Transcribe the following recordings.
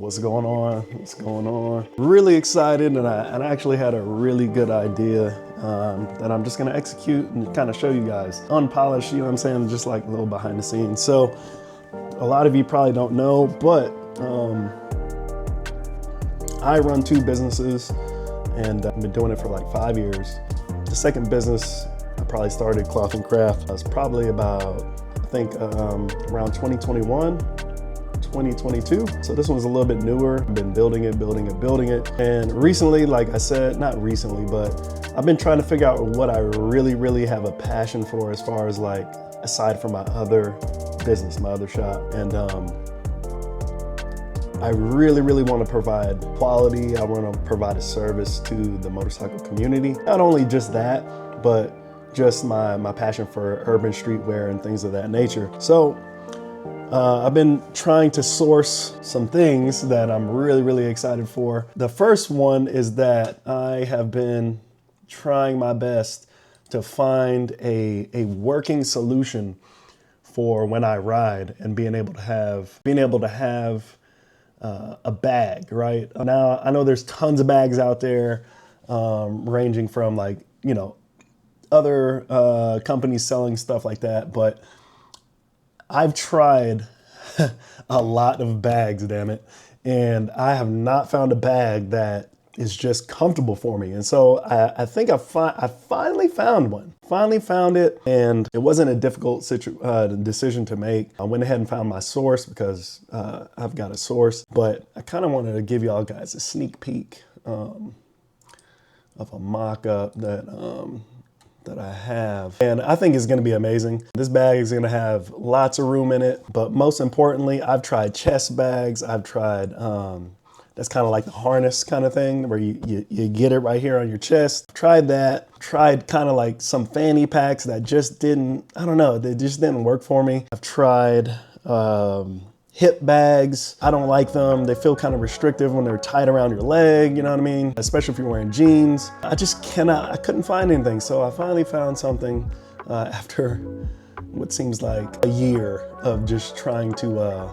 What's going on? What's going on? Really excited, and I actually had a really good idea that I'm just gonna execute and kind of show you guys. Unpolished, you know what I'm saying? Just like a little behind the scenes. So a lot of you probably don't know, but I run 2 businesses and I've been doing it for like 5 years. The second business, I probably started Cloth and Craft. I was probably about, I think around 2021. 2022. So this one's a little bit newer. I've been building it. And recently, like I said, not recently, but I've been trying to figure out what I really have a passion for as far as like, aside from my other business, my other shop. And I really want to provide quality. I want to provide a service to the motorcycle community. Not only just that, but just my passion for urban streetwear and things of that nature. So I've been trying to source some things that I'm really excited for. The first one is that I have been trying my best to find a working solution for when I ride and being able to have a bag, right? Now, I know there's tons of bags out there, ranging from like, you know, other companies selling stuff like that, but I've tried a lot of bags, damn it, and I have not found a bag that is just comfortable for me. And so I think I finally found one. Finally found it, and it wasn't a difficult decision to make. I went ahead and found my source because I've got a source, but I kind of wanted to give y'all guys a sneak peek of a mock-up that I have. And I think it's gonna be amazing. This bag is gonna have lots of room in it, but most importantly, I've tried chest bags. I've tried, that's kind of like the harness kind of thing where you get it right here on your chest. Tried that. Tried kind of like some fanny packs that just didn't, I don't know, they just didn't work for me. I've tried hip bags. I don't like them. They feel kind of restrictive when they're tied around your leg, you know what I mean? Especially if you're wearing jeans. I couldn't find anything. So I finally found something after what seems like a year of just trying to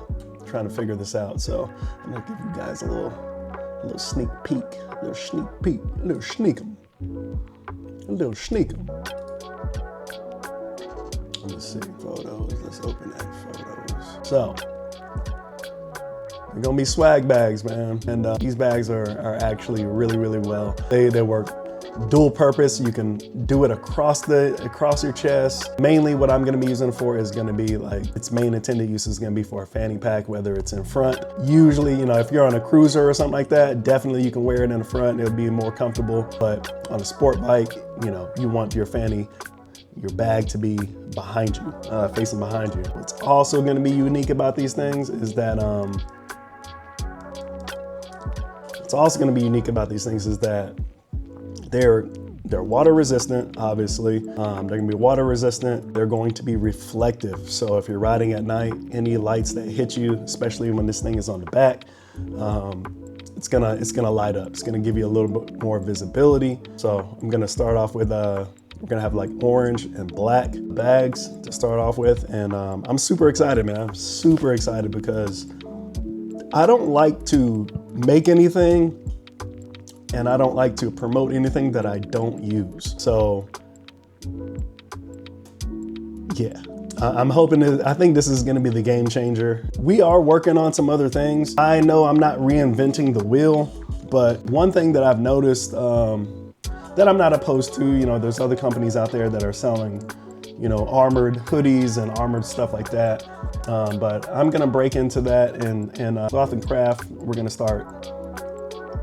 figure this out. So I'm gonna give you guys a little sneak peek, a little sneak 'em. Let me see, photos, let's open that photos. So, they're gonna be swag bags, man. And these bags are actually really well. They work dual purpose. You can do it across your chest. Mainly what I'm gonna be using it for is gonna be like, its main intended use is gonna be for a fanny pack, whether it's in front. Usually, you know, if you're on a cruiser or something like that, definitely you can wear it in the front. It'll be more comfortable. But on a sport bike, you know, you want your bag to be behind you, facing behind you. What's also gonna be unique about these things is that, they're water resistant, obviously. They're gonna be water resistant. They're going to be reflective. So if you're riding at night, any lights that hit you, especially when this thing is on the back, it's gonna light up. It's gonna give you a little bit more visibility. So I'm gonna start off with, we're gonna have like orange and black bags to start off with. And I'm super excited, man. I'm super excited because I don't like to make anything and I don't like to promote anything that I don't use. So yeah, I think this is gonna be the game changer. We are working on some other things. I know I'm not reinventing the wheel, but one thing that I've noticed that I'm not opposed to, you know, there's other companies out there that are selling, you know, armored hoodies and armored stuff like that. But I'm gonna break into that and Cloth and Craft, we're gonna start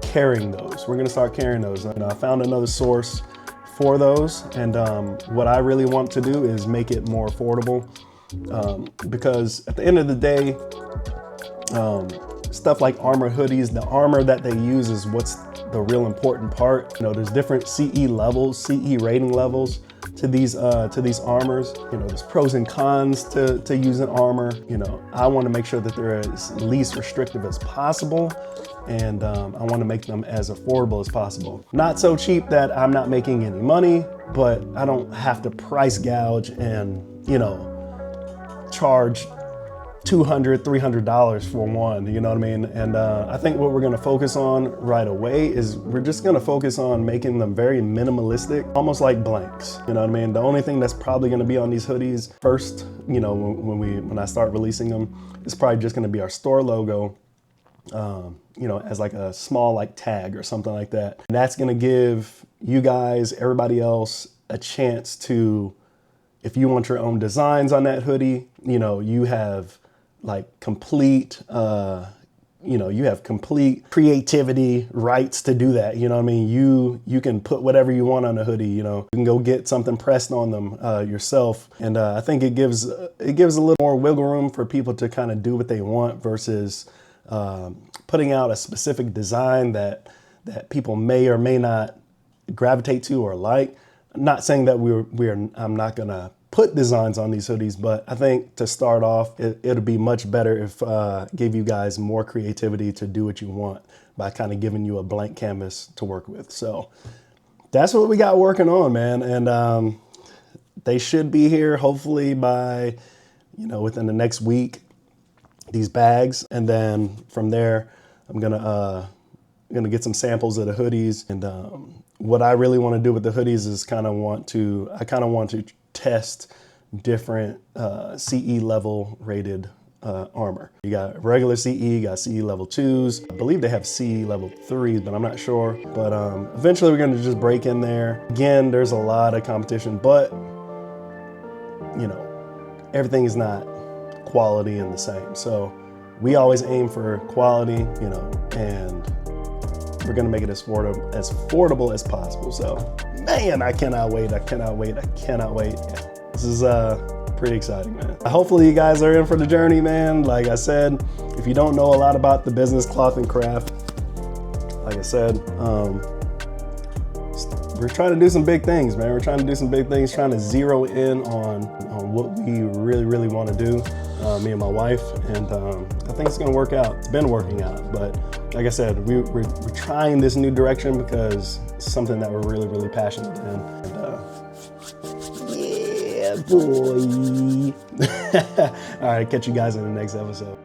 carrying those. We're gonna start carrying those. And I found another source for those. And what I really want to do is make it more affordable because at the end of the day, stuff like armor hoodies, the armor that they use is what's the real important part. You know, there's different CE levels, CE rating levels to these armors. You know, there's pros and cons to using armor. You know, I want to make sure that they're as least restrictive as possible. And I want to make them as affordable as possible. Not so cheap that I'm not making any money, but I don't have to price gouge and, you know, charge $200, $300 for one, you know what I mean? And I think what we're gonna focus on right away is we're just gonna focus on making them very minimalistic, almost like blanks, you know what I mean? The only thing that's probably gonna be on these hoodies first, you know, when I start releasing them, is probably just gonna be our store logo, you know, as like a small like tag or something like that. And that's gonna give you guys, everybody else, a chance to, if you want your own designs on that hoodie, you know, you have like complete, you know, you have complete creativity rights to do that. You know what I mean? You can put whatever you want on a hoodie, you know, you can go get something pressed on them yourself. And I think it gives a little more wiggle room for people to kind of do what they want versus putting out a specific design that people may or may not gravitate to or like. I'm not saying that I'm not gonna put designs on these hoodies, but I think to start off, it'll be much better if gave you guys more creativity to do what you want by kind of giving you a blank canvas to work with. So that's what we got working on, man. And they should be here hopefully by, you know, within the next week, these bags. And then from there, I'm gonna get some samples of the hoodies. And what I really want to do with the hoodies is I kind of want to test different CE level rated armor. You got regular CE, you got CE level 2s. I believe they have CE level 3s, but I'm not sure. But eventually we're gonna just break in there. Again, there's a lot of competition, but you know, everything is not quality and the same. So we always aim for quality, you know, and we're gonna make it as affordable as possible. So man, I cannot wait. Yeah, this is pretty exciting, man. Hopefully you guys are in for the journey, man. Like I said, if you don't know a lot about the business cloth and craft, like I said, we're trying to do some big things, man. We're trying to do some big things, trying to zero in on what we really want to do, me and my wife, and I think it's gonna work out. It's been working out, but like I said, we're trying this new direction because it's something that we're really passionate in. And yeah, boy. All right, catch you guys in the next episode.